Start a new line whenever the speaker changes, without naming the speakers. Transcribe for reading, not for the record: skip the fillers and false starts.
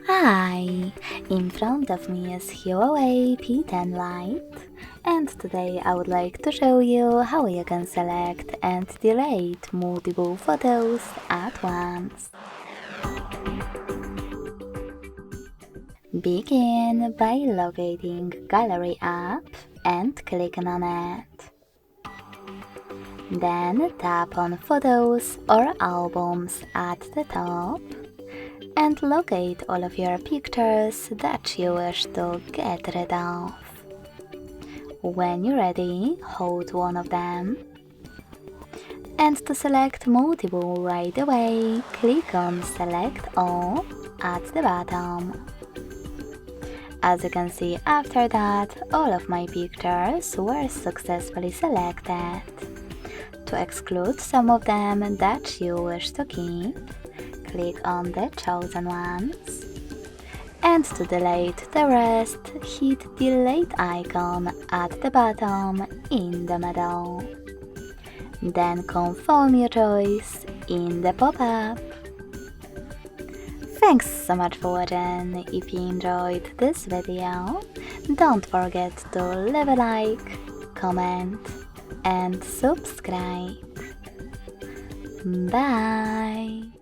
Hi! In front of me is HUAWEI P10 Lite, and today I would like to show you how you can select and delete multiple photos at once. Begin by locating Gallery app and clicking on it. Then tap on Photos or Albums at the top and locate all of your pictures that you wish to get rid of. When you're ready, hold one of them. And to select multiple right away, click on Select All at the bottom. As you can see, after that, all of my pictures were successfully selected. To exclude some of them that you wish to keep, click on the chosen ones. And to delete the rest, hit delete icon at the bottom in the middle. Then confirm your choice in the pop-up. Thanks so much for watching. If you enjoyed this video, don't forget to leave a like, comment and subscribe. Bye!